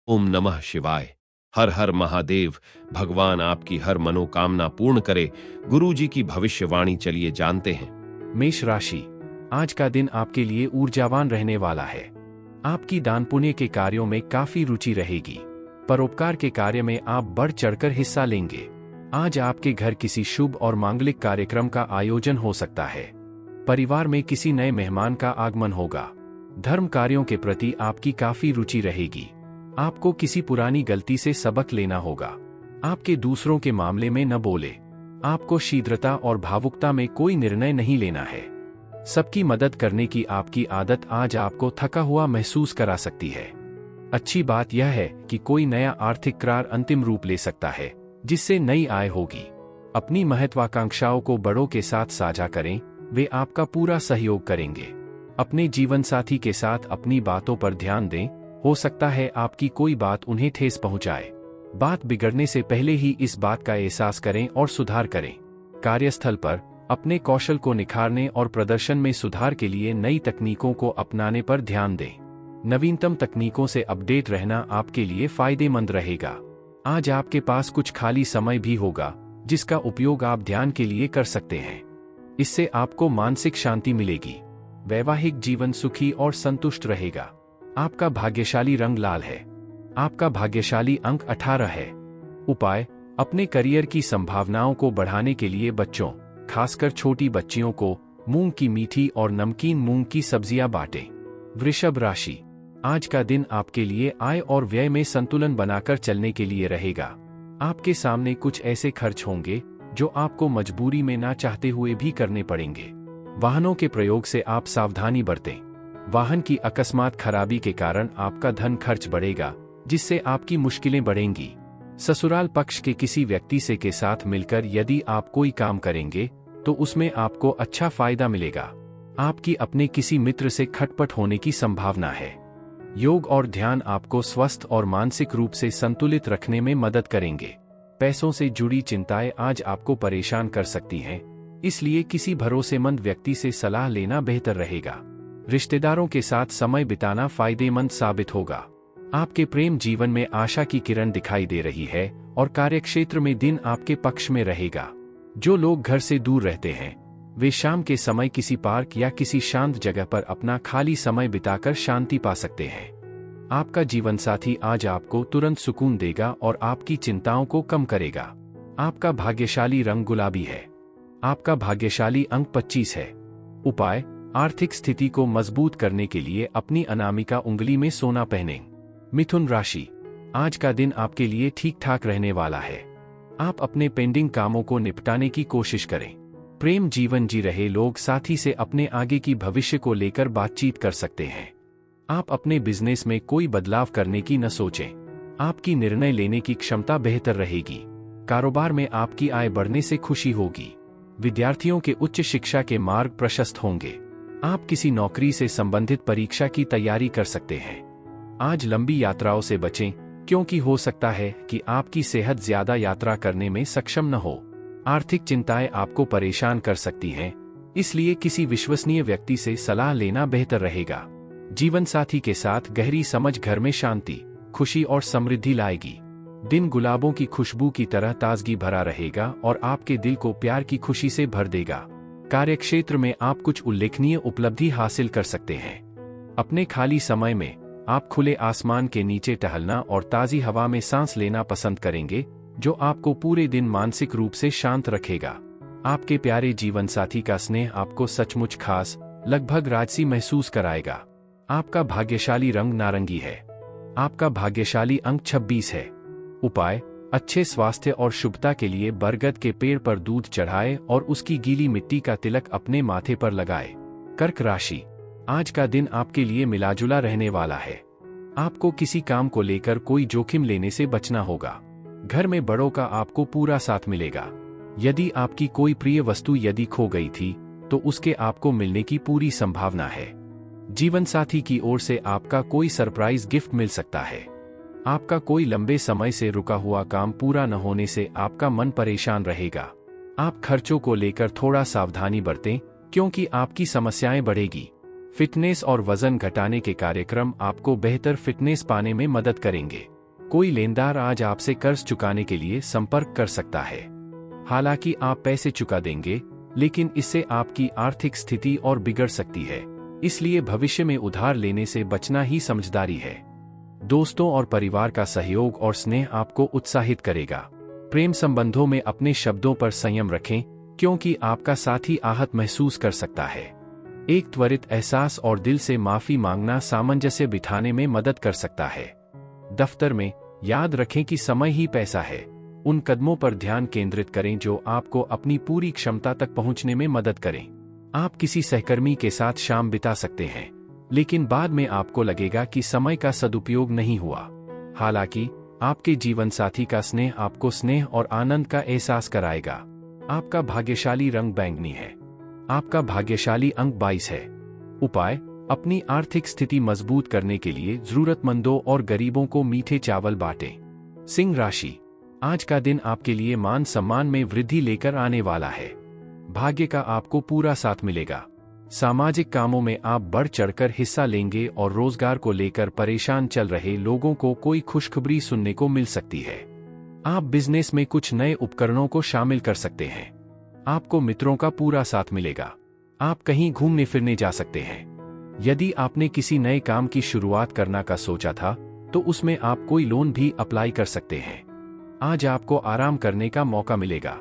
ओम नमः शिवाय। हर हर महादेव। भगवान आपकी हर मनोकामना पूर्ण करे। गुरु जी की भविष्यवाणी चलिए जानते हैं। मेष राशि, आज का दिन आपके लिए ऊर्जावान रहने वाला है। आपकी दान पुण्य के कार्यों में काफी रुचि रहेगी। परोपकार के कार्य में आप बढ़ चढ़कर हिस्सा लेंगे। आज आपके घर किसी शुभ और मांगलिक कार्यक्रम का आयोजन हो सकता है। परिवार में किसी नए मेहमान का आगमन होगा। धर्म कार्यों के प्रति आपकी काफी रुचि रहेगी। आपको किसी पुरानी गलती से सबक लेना होगा। आपके दूसरों के मामले में न बोले। आपको शीघ्रता और भावुकता में कोई निर्णय नहीं लेना है। सबकी मदद करने की आपकी आदत आज आपको थका हुआ महसूस करा सकती है। अच्छी बात यह है कि कोई नया आर्थिक करार अंतिम रूप ले सकता है, जिससे नई आय होगी। अपनी महत्वाकांक्षाओं को बड़ों के साथ साझा करें, वे आपका पूरा सहयोग करेंगे। अपने जीवन साथी के साथ अपनी बातों पर ध्यान दें, हो सकता है आपकी कोई बात उन्हें ठेस पहुंचाए। बात बिगड़ने से पहले ही इस बात का एहसास करें और सुधार करें। कार्यस्थल पर अपने कौशल को निखारने और प्रदर्शन में सुधार के लिए नई तकनीकों को अपनाने पर ध्यान दें। नवीनतम तकनीकों से अपडेट रहना आपके लिए फायदेमंद रहेगा। आज आपके पास कुछ खाली समय भी होगा, जिसका उपयोग आप ध्यान के लिए कर सकते हैं। इससे आपको मानसिक शांति मिलेगी। वैवाहिक जीवन सुखी और संतुष्ट रहेगा। आपका भाग्यशाली रंग लाल है। आपका भाग्यशाली अंक 18 है। उपाय, अपने करियर की संभावनाओं को बढ़ाने के लिए बच्चों, खासकर छोटी बच्चियों को मूंग की मीठी और नमकीन मूंग की सब्जियां बांटें। वृषभ राशि, आज का दिन आपके लिए आय और व्यय में संतुलन बनाकर चलने के लिए रहेगा। आपके सामने कुछ ऐसे खर्च होंगे जो आपको मजबूरी में ना चाहते हुए भी करने पड़ेंगे। वाहनों के प्रयोग से आप सावधानी बरतें। वाहन की अकस्मात खराबी के कारण आपका धन खर्च बढ़ेगा, जिससे आपकी मुश्किलें बढ़ेंगी। ससुराल पक्ष के किसी व्यक्ति से के साथ मिलकर यदि आप कोई काम करेंगे तो उसमें आपको अच्छा फायदा मिलेगा। आपकी अपने किसी मित्र से खटपट होने की संभावना है। योग और ध्यान आपको स्वस्थ और मानसिक रूप से संतुलित रखने में मदद करेंगे। पैसों से जुड़ी चिंताएं आज आपको परेशान कर सकती हैं, इसलिए किसी भरोसेमंद व्यक्ति से सलाह लेना बेहतर रहेगा। रिश्तेदारों के साथ समय बिताना फायदेमंद साबित होगा। आपके प्रेम जीवन में आशा की किरण दिखाई दे रही है और कार्यक्षेत्र में दिन आपके पक्ष में रहेगा। जो लोग घर से दूर रहते हैं, वे शाम के समय किसी पार्क या किसी शांत जगह पर अपना खाली समय बिताकर शांति पा सकते हैं। आपका जीवनसाथी आज आपको तुरंत सुकून देगा और आपकी चिंताओं को कम करेगा। आपका भाग्यशाली रंग गुलाबी है। आपका भाग्यशाली अंक 25 है। उपाय, आर्थिक स्थिति को मजबूत करने के लिए अपनी अनामिका उंगली में सोना पहनें। मिथुन राशि, आज का दिन आपके लिए ठीक ठाक रहने वाला है। आप अपने पेंडिंग कामों को निपटाने की कोशिश करें। प्रेम जीवन जी रहे लोग साथी से अपने आगे की भविष्य को लेकर बातचीत कर सकते हैं। आप अपने बिजनेस में कोई बदलाव करने की न सोचें। आपकी निर्णय लेने की क्षमता बेहतर रहेगी। कारोबार में आपकी आय बढ़ने से खुशी होगी। विद्यार्थियों के उच्च शिक्षा के मार्ग प्रशस्त होंगे। आप किसी नौकरी से संबंधित परीक्षा की तैयारी कर सकते हैं। आज लंबी यात्राओं से बचें, क्योंकि हो सकता है कि आपकी सेहत ज्यादा यात्रा करने में सक्षम न हो। आर्थिक चिंताएं आपको परेशान कर सकती हैं, इसलिए किसी विश्वसनीय व्यक्ति से सलाह लेना बेहतर रहेगा। जीवन साथी के साथ गहरी समझ घर में शांति, खुशी और समृद्धि लाएगी। दिन गुलाबों की खुशबू की तरह ताजगी भरा रहेगा और आपके दिल को प्यार की खुशी से भर देगा। कार्यक्षेत्र में आप कुछ उल्लेखनीय उपलब्धि हासिल कर सकते हैं। अपने खाली समय में आप खुले आसमान के नीचे टहलना और ताज़ी हवा में सांस लेना पसंद करेंगे, जो आपको पूरे दिन मानसिक रूप से शांत रखेगा। आपके प्यारे जीवन साथी का स्नेह आपको सचमुच खास, लगभग राजसी महसूस कराएगा। आपका भाग्यशाली रंग नारंगी है। आपका भाग्यशाली अंक 26 है। उपाय, अच्छे स्वास्थ्य और शुभता के लिए बरगद के पेड़ पर दूध चढ़ाए और उसकी गीली मिट्टी का तिलक अपने माथे पर लगाए। कर्क राशि, आज का दिन आपके लिए मिलाजुला रहने वाला है। आपको किसी काम को लेकर कोई जोखिम लेने से बचना होगा। घर में बड़ों का आपको पूरा साथ मिलेगा। यदि आपकी कोई प्रिय वस्तु यदि खो गई थी, तो उसके आपको मिलने की पूरी संभावना है। जीवन साथी की ओर से आपका कोई सरप्राइज गिफ्ट मिल सकता है। आपका कोई लंबे समय से रुका हुआ काम पूरा न होने से आपका मन परेशान रहेगा। आप खर्चों को लेकर थोड़ा सावधानी बरतें, क्योंकि आपकी समस्याएं बढ़ेगी। फिटनेस और वजन घटाने के कार्यक्रम आपको बेहतर फिटनेस पाने में मदद करेंगे। कोई लेनदार आज आपसे कर्ज चुकाने के लिए संपर्क कर सकता है। हालांकि आप पैसे चुका देंगे, लेकिन इससे आपकी आर्थिक स्थिति और बिगड़ सकती है, इसलिए भविष्य में उधार लेने से बचना ही समझदारी है। दोस्तों और परिवार का सहयोग और स्नेह आपको उत्साहित करेगा। प्रेम संबंधों में अपने शब्दों पर संयम रखें, क्योंकि आपका साथी आहत महसूस कर सकता है। एक त्वरित एहसास और दिल से माफी मांगना सामंजस्य बिठाने में मदद कर सकता है। दफ्तर में याद रखें कि समय ही पैसा है। उन कदमों पर ध्यान केंद्रित करें जो आपको अपनी पूरी क्षमता तक पहुंचने में मदद करें। आप किसी सहकर्मी के साथ शाम बिता सकते हैं, लेकिन बाद में आपको लगेगा कि समय का सदुपयोग नहीं हुआ। हालांकि आपके जीवन साथी का स्नेह आपको स्नेह और आनंद का एहसास कराएगा। आपका भाग्यशाली रंग बैंगनी है। आपका भाग्यशाली अंक 22 है। उपाय: अपनी आर्थिक स्थिति मजबूत करने के लिए जरूरतमंदों और गरीबों को मीठे चावल बांटें। सिंह राशि, आज का दिन आपके लिए मान सम्मान में वृद्धि लेकर आने वाला है। भाग्य का आपको पूरा साथ मिलेगा। सामाजिक कामों में आप बढ़ चढ़कर हिस्सा लेंगे और रोजगार को लेकर परेशान चल रहे लोगों को कोई खुशखबरी सुनने को मिल सकती है। आप बिजनेस में कुछ नए उपकरणों को शामिल कर सकते हैं। आपको मित्रों का पूरा साथ मिलेगा। आप कहीं घूमने फिरने जा सकते हैं। यदि आपने किसी नए काम की शुरुआत करना का सोचा था, तो उसमें आप कोई लोन भी अप्लाई कर सकते हैं। आज आपको आराम करने का मौका मिलेगा।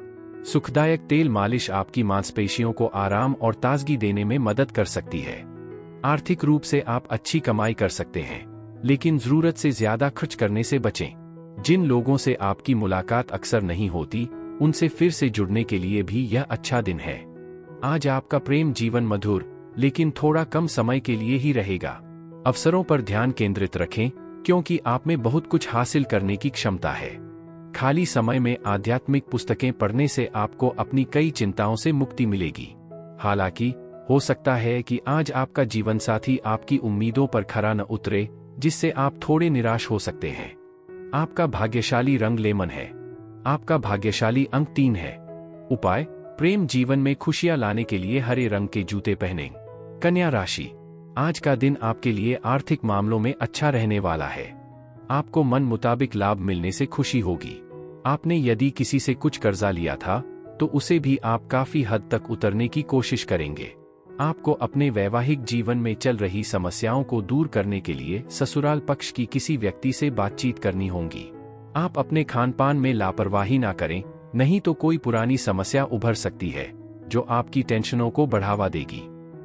सुखदायक तेल मालिश आपकी मांसपेशियों को आराम और ताजगी देने में मदद कर सकती है। आर्थिक रूप से आप अच्छी कमाई कर सकते हैं, लेकिन जरूरत से ज्यादा खर्च करने से बचें। जिन लोगों से आपकी मुलाकात अक्सर नहीं होती, उनसे फिर से जुड़ने के लिए भी यह अच्छा दिन है। आज आपका प्रेम जीवन मधुर, लेकिन थोड़ा कम समय के लिए ही रहेगा। अवसरों पर ध्यान केंद्रित रखें, क्योंकि आप में बहुत कुछ हासिल करने की क्षमता है। खाली समय में आध्यात्मिक पुस्तकें पढ़ने से आपको अपनी कई चिंताओं से मुक्ति मिलेगी। हालांकि हो सकता है कि आज आपका जीवनसाथी आपकी उम्मीदों पर खरा न उतरे, जिससे आप थोड़े निराश हो सकते हैं। आपका भाग्यशाली रंग लेमन है। आपका भाग्यशाली अंक 3 है। उपाय: प्रेम जीवन में खुशियां लाने के लिए हरे रंग के जूते पहनें। कन्या राशि, आज का दिन आपके लिए आर्थिक मामलों में अच्छा रहने वाला है। आपको मन मुताबिक लाभ मिलने से खुशी होगी। आपने यदि किसी से कुछ कर्जा लिया था, तो उसे भी आप काफी हद तक उतरने की कोशिश करेंगे। आपको अपने वैवाहिक जीवन में चल रही समस्याओं को दूर करने के लिए ससुराल पक्ष की किसी व्यक्ति से बातचीत करनी होगी। आप अपने खानपान में लापरवाही ना करें, नहीं तो कोई पुरानी समस्या उभर सकती है, जो आपकी टेंशनों को बढ़ावा देगी।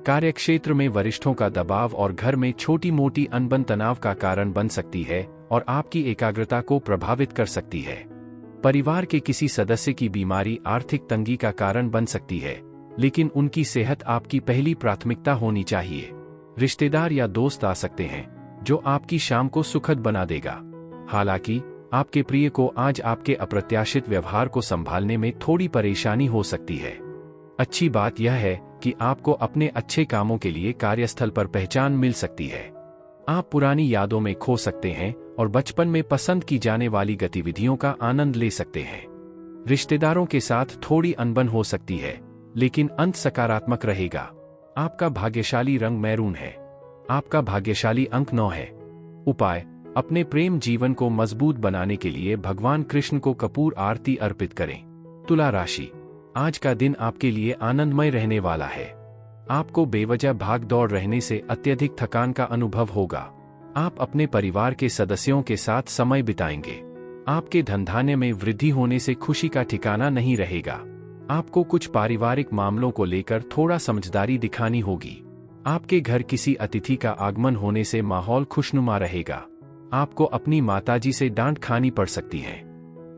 कार्यक्षेत्र में वरिष्ठों का दबाव और घर में छोटी मोटी अनबन तनाव का कारण बन सकती है और आपकी एकाग्रता को प्रभावित कर सकती है। परिवार के किसी सदस्य की बीमारी आर्थिक तंगी का कारण बन सकती है, लेकिन उनकी सेहत आपकी पहली प्राथमिकता होनी चाहिए। रिश्तेदार या दोस्त आ सकते हैं, जो आपकी शाम को सुखद बना देगा। हालांकि आपके प्रिय को आज आपके अप्रत्याशित व्यवहार को संभालने में थोड़ी परेशानी हो सकती है। अच्छी बात यह है कि आपको अपने अच्छे कामों के लिए कार्यस्थल पर पहचान मिल सकती है। आप पुरानी यादों में खो सकते हैं और बचपन में पसंद की जाने वाली गतिविधियों का आनंद ले सकते हैं। रिश्तेदारों के साथ थोड़ी अनबन हो सकती है, लेकिन अंत सकारात्मक रहेगा। आपका भाग्यशाली रंग मैरून है। आपका भाग्यशाली अंक 9 है। उपाय: अपने प्रेम जीवन को मजबूत बनाने के लिए भगवान कृष्ण को कपूर आरती अर्पित करें। तुला राशि, आज का दिन आपके लिए आनंदमय रहने वाला है। आपको बेवजह भाग दौड़ रहने से अत्यधिक थकान का अनुभव होगा। आप अपने परिवार के सदस्यों के साथ समय बिताएंगे। आपके धंधाने में वृद्धि होने से खुशी का ठिकाना नहीं रहेगा। आपको कुछ पारिवारिक मामलों को लेकर थोड़ा समझदारी दिखानी होगी। आपके घर किसी अतिथि का आगमन होने से माहौल खुशनुमा रहेगा। आपको अपनी माताजी से डांट खानी पड़ सकती है।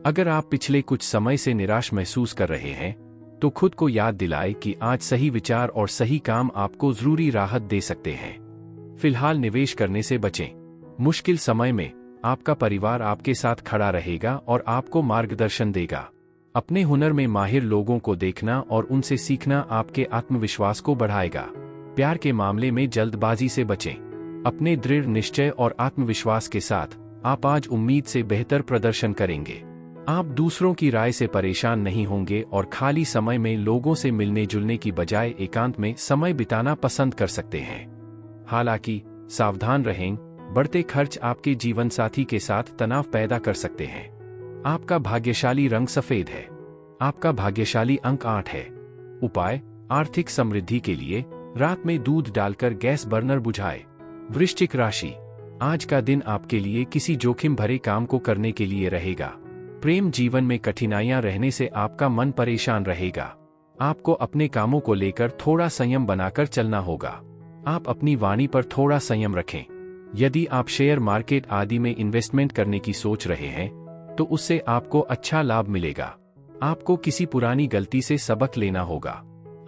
अगर आप पिछले कुछ समय से निराश महसूस कर रहे हैं, तो खुद को याद दिलाएं कि आज सही विचार और सही काम आपको जरूरी राहत दे सकते हैं। फिलहाल निवेश करने से बचें। मुश्किल समय में आपका परिवार आपके साथ खड़ा रहेगा और आपको मार्गदर्शन देगा। अपने हुनर में माहिर लोगों को देखना और उनसे सीखना आपके आत्मविश्वास को बढ़ाएगा। प्यार के मामले में जल्दबाजी से बचें। अपने दृढ़ निश्चय और आत्मविश्वास के साथ आप आज उम्मीद से बेहतर प्रदर्शन करेंगे। आप दूसरों की राय से परेशान नहीं होंगे और खाली समय में लोगों से मिलने जुलने की बजाय एकांत में समय बिताना पसंद कर सकते हैं। हालांकि सावधान रहें, बढ़ते खर्च आपके जीवन साथी के साथ तनाव पैदा कर सकते हैं। आपका भाग्यशाली रंग सफेद है। आपका भाग्यशाली अंक 8 है। उपाय, आर्थिक समृद्धि के लिए रात में दूध डालकर गैस बर्नर बुझाएं। वृश्चिक राशि, आज का दिन आपके लिए किसी जोखिम भरे काम को करने के लिए रहेगा। प्रेम जीवन में कठिनाइयां रहने से आपका मन परेशान रहेगा। आपको अपने कामों को लेकर थोड़ा संयम बनाकर चलना होगा। आप अपनी वाणी पर थोड़ा संयम रखें। यदि आप शेयर मार्केट आदि में इन्वेस्टमेंट करने की सोच रहे हैं तो उससे आपको अच्छा लाभ मिलेगा। आपको किसी पुरानी गलती से सबक लेना होगा।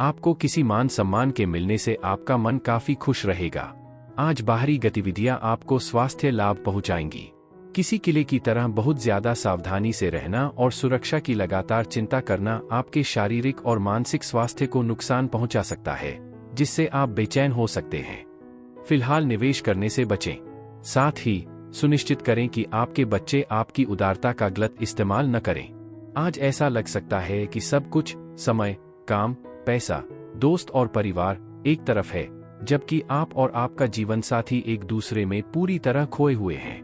आपको किसी मान सम्मान के मिलने से आपका मन काफी खुश रहेगा। आज बाहरी गतिविधियां आपको स्वास्थ्य लाभ पहुंचाएंगी। किसी किले की तरह बहुत ज्यादा सावधानी से रहना और सुरक्षा की लगातार चिंता करना आपके शारीरिक और मानसिक स्वास्थ्य को नुकसान पहुंचा सकता है, जिससे आप बेचैन हो सकते हैं। फिलहाल निवेश करने से बचें। साथ ही सुनिश्चित करें कि आपके बच्चे आपकी उदारता का गलत इस्तेमाल न करें। आज ऐसा लग सकता है कि सब कुछ, समय, काम, पैसा, दोस्त और परिवार एक तरफ है, जबकि आप और आपका जीवनसाथी एक दूसरे में पूरी तरह खोए हुए हैं।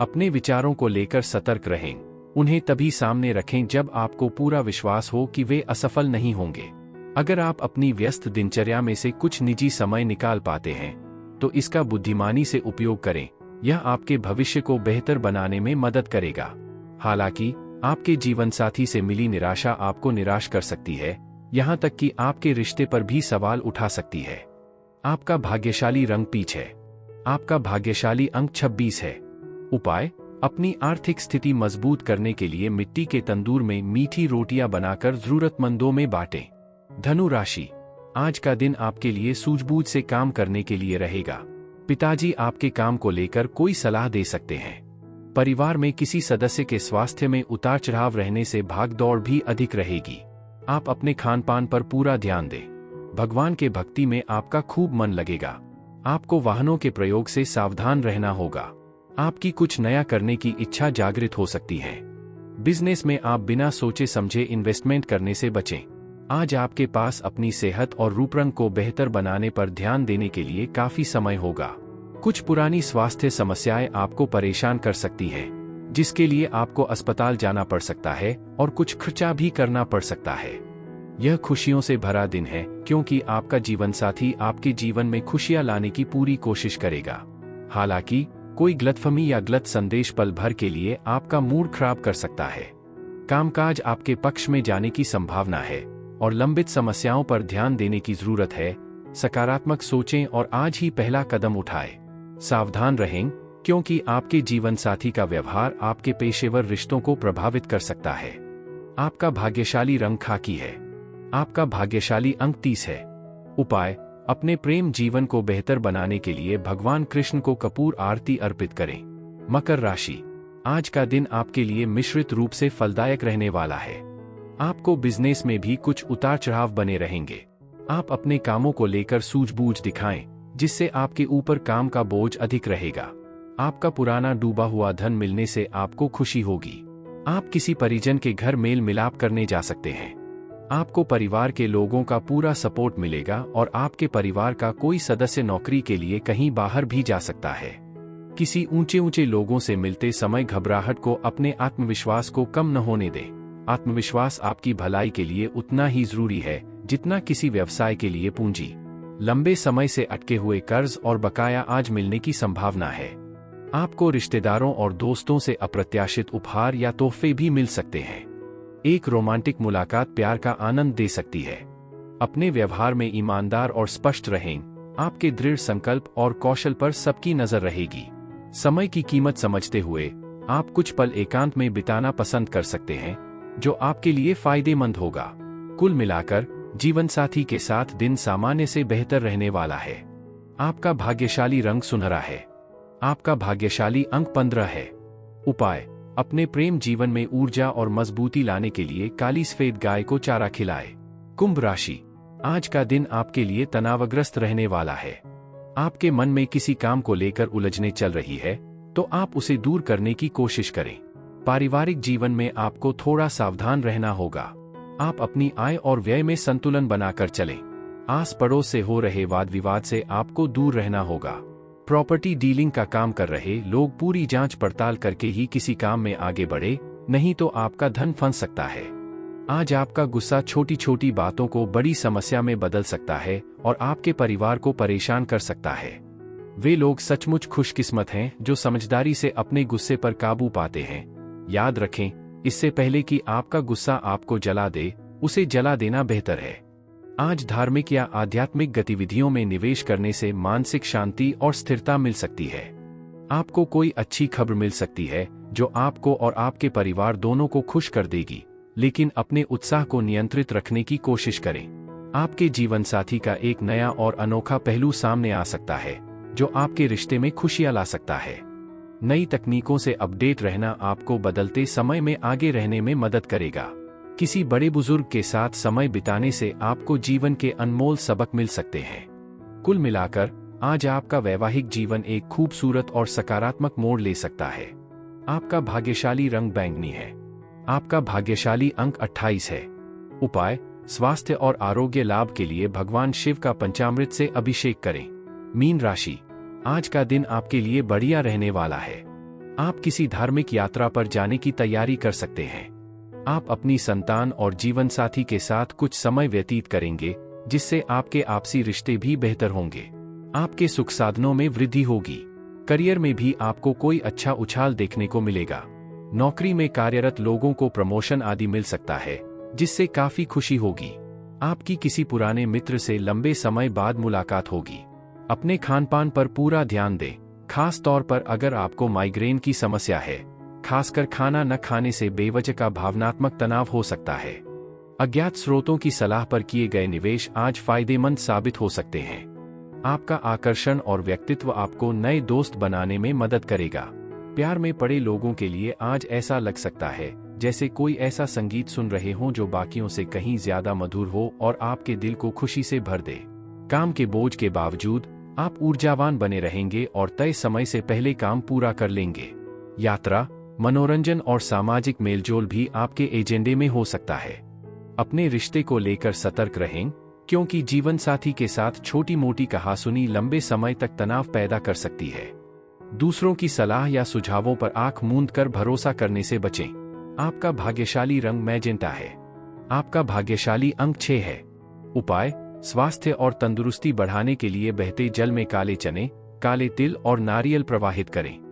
अपने विचारों को लेकर सतर्क रहें। उन्हें तभी सामने रखें जब आपको पूरा विश्वास हो कि वे असफल नहीं होंगे। अगर आप अपनी व्यस्त दिनचर्या में से कुछ निजी समय निकाल पाते हैं तो इसका बुद्धिमानी से उपयोग करें। यह आपके भविष्य को बेहतर बनाने में मदद करेगा। हालांकि आपके जीवनसाथी से मिली निराशा आपको निराश कर सकती है, यहाँ तक कि आपके रिश्ते पर भी सवाल उठा सकती है। आपका भाग्यशाली रंग पीच है। आपका भाग्यशाली अंक 26 है। उपाय, अपनी आर्थिक स्थिति मजबूत करने के लिए मिट्टी के तंदूर में मीठी रोटियां बनाकर जरूरतमंदों में बांटें। धनु राशि, आज का दिन आपके लिए सूझबूझ से काम करने के लिए रहेगा। पिताजी आपके काम को लेकर कोई सलाह दे सकते हैं। परिवार में किसी सदस्य के स्वास्थ्य में उतार चढ़ाव रहने से भागदौड़ भी अधिक रहेगी। आप अपने खान पान पर पूरा ध्यान दें। भगवान के भक्ति में आपका खूब मन लगेगा। आपको वाहनों के प्रयोग से सावधान रहना होगा। आपकी कुछ नया करने की इच्छा जागृत हो सकती है। बिजनेस में आप बिना सोचे समझे इन्वेस्टमेंट करने से बचें। आज आपके पास अपनी सेहत और रूपरंग को बेहतर बनाने पर ध्यान देने के लिए काफी समय होगा। कुछ पुरानी स्वास्थ्य समस्याएं आपको परेशान कर सकती हैं, जिसके लिए आपको अस्पताल जाना पड़ सकता है और कुछ खर्चा भी करना पड़ सकता है। यह खुशियों से भरा दिन है, क्योंकि आपका जीवनसाथी आपके जीवन में खुशियां लाने की पूरी कोशिश करेगा। हालांकि कोई गलतफहमी या गलत संदेश पल भर के लिए आपका मूड खराब कर सकता है। कामकाज आपके पक्ष में जाने की संभावना है और लंबित समस्याओं पर ध्यान देने की जरूरत है। सकारात्मक सोचें और आज ही पहला कदम उठाएं। सावधान रहें, क्योंकि आपके जीवनसाथी का व्यवहार आपके पेशेवर रिश्तों को प्रभावित कर सकता है। आपका भाग्यशाली रंग खाकी है। आपका भाग्यशाली अंक 30 है। उपाय, अपने प्रेम जीवन को बेहतर बनाने के लिए भगवान कृष्ण को कपूर आरती अर्पित करें। मकर राशि, आज का दिन आपके लिए मिश्रित रूप से फलदायक रहने वाला है। आपको बिजनेस में भी कुछ उतार चढ़ाव बने रहेंगे। आप अपने कामों को लेकर सूझबूझ दिखाएं, जिससे आपके ऊपर काम का बोझ अधिक रहेगा। आपका पुराना डूबा हुआ धन मिलने से आपको खुशी होगी। आप किसी परिजन के घर मेल मिलाप करने जा सकते हैं। आपको परिवार के लोगों का पूरा सपोर्ट मिलेगा और आपके परिवार का कोई सदस्य नौकरी के लिए कहीं बाहर भी जा सकता है। किसी ऊंचे ऊंचे लोगों से मिलते समय घबराहट को अपने आत्मविश्वास को कम न होने दें। आत्मविश्वास आपकी भलाई के लिए उतना ही जरूरी है जितना किसी व्यवसाय के लिए पूंजी। लंबे समय से अटके हुए कर्ज और बकाया आज मिलने की संभावना है। आपको रिश्तेदारों और दोस्तों से अप्रत्याशित उपहार या तोहफे भी मिल सकते हैं। एक रोमांटिक मुलाकात प्यार का आनंद दे सकती है। अपने व्यवहार में ईमानदार और स्पष्ट रहें। आपके दृढ़ संकल्प और कौशल पर सबकी नजर रहेगी। समय की कीमत समझते हुए आप कुछ पल एकांत में बिताना पसंद कर सकते हैं, जो आपके लिए फायदेमंद होगा। कुल मिलाकर जीवनसाथी के साथ दिन सामान्य से बेहतर रहने वाला है। आपका भाग्यशाली रंग सुनहरा है। आपका भाग्यशाली अंक 15 है। उपाय, अपने प्रेम जीवन में ऊर्जा और मजबूती लाने के लिए काली सफेद गाय को चारा खिलाए। कुंभ राशि, आज का दिन आपके लिए तनावग्रस्त रहने वाला है। आपके मन में किसी काम को लेकर उलझने चल रही है, तो आप उसे दूर करने की कोशिश करें। पारिवारिक जीवन में आपको थोड़ा सावधान रहना होगा। आप अपनी आय और व्यय में संतुलन बनाकर चलें। आस पड़ोस से हो रहे वाद विवाद से आपको दूर रहना होगा। प्रॉपर्टी डीलिंग का काम कर रहे लोग पूरी जांच पड़ताल करके ही किसी काम में आगे बढ़े, नहीं तो आपका धन फंस सकता है। आज आपका गुस्सा छोटी छोटी बातों को बड़ी समस्या में बदल सकता है और आपके परिवार को परेशान कर सकता है। वे लोग सचमुच खुशकिस्मत हैं जो समझदारी से अपने गुस्से पर काबू पाते हैं। याद रखें, इससे पहले कि आपका गुस्सा आपको जला दे, उसे जला देना बेहतर है। आज धार्मिक या आध्यात्मिक गतिविधियों में निवेश करने से मानसिक शांति और स्थिरता मिल सकती है। आपको कोई अच्छी खबर मिल सकती है जो आपको और आपके परिवार दोनों को खुश कर देगी, लेकिन अपने उत्साह को नियंत्रित रखने की कोशिश करें। आपके जीवन साथी का एक नया और अनोखा पहलू सामने आ सकता है जो आपके रिश्ते में खुशियां ला सकता है। नई तकनीकों से अपडेट रहना आपको बदलते समय में आगे रहने में मदद करेगा। किसी बड़े बुजुर्ग के साथ समय बिताने से आपको जीवन के अनमोल सबक मिल सकते हैं। कुल मिलाकर आज आपका वैवाहिक जीवन एक खूबसूरत और सकारात्मक मोड़ ले सकता है। आपका भाग्यशाली रंग बैंगनी है। आपका भाग्यशाली अंक 28 है। उपाय: स्वास्थ्य और आरोग्य लाभ के लिए भगवान शिव का पंचामृत से अभिषेक करें। मीन राशि, आज का दिन आपके लिए बढ़िया रहने वाला है। आप किसी धार्मिक यात्रा पर जाने की तैयारी कर सकते हैं। आप अपनी संतान और जीवन साथी के साथ कुछ समय व्यतीत करेंगे, जिससे आपके आपसी रिश्ते भी बेहतर होंगे। आपके सुख साधनों में वृद्धि होगी। करियर में भी आपको कोई अच्छा उछाल देखने को मिलेगा। नौकरी में कार्यरत लोगों को प्रमोशन आदि मिल सकता है, जिससे काफी खुशी होगी। आपकी किसी पुराने मित्र से लंबे समय बाद मुलाकात होगी। अपने खानपान पर पूरा ध्यान दें, खास तौर पर अगर आपको माइग्रेन की समस्या है। खासकर खाना न खाने से बेवजह का भावनात्मक तनाव हो सकता है। अज्ञात स्रोतों की सलाह पर किए गए निवेश आज फायदेमंद साबित हो सकते हैं। आपका आकर्षण और व्यक्तित्व आपको नए दोस्त बनाने में मदद करेगा। प्यार में पड़े लोगों के लिए आज ऐसा लग सकता है जैसे कोई ऐसा संगीत सुन रहे हों जो बाकियों से कहीं ज्यादा मधुर हो और आपके दिल को खुशी से भर दे। काम के बोझ के बावजूद आप ऊर्जावान बने रहेंगे और तय समय से पहले काम पूरा कर लेंगे। यात्रा, मनोरंजन और सामाजिक मेलजोल भी आपके एजेंडे में हो सकता है। अपने रिश्ते को लेकर सतर्क रहें, क्योंकि जीवन साथी के साथ छोटी मोटी कहासुनी लंबे समय तक तनाव पैदा कर सकती है। दूसरों की सलाह या सुझावों पर आंख मूंद कर भरोसा करने से बचें। आपका भाग्यशाली रंग मैजेंटा है। आपका भाग्यशाली अंक 6 है। उपाय: स्वास्थ्य और तंदुरुस्ती बढ़ाने के लिए बहते जल में काले चने, काले तिल और नारियल प्रवाहित करें।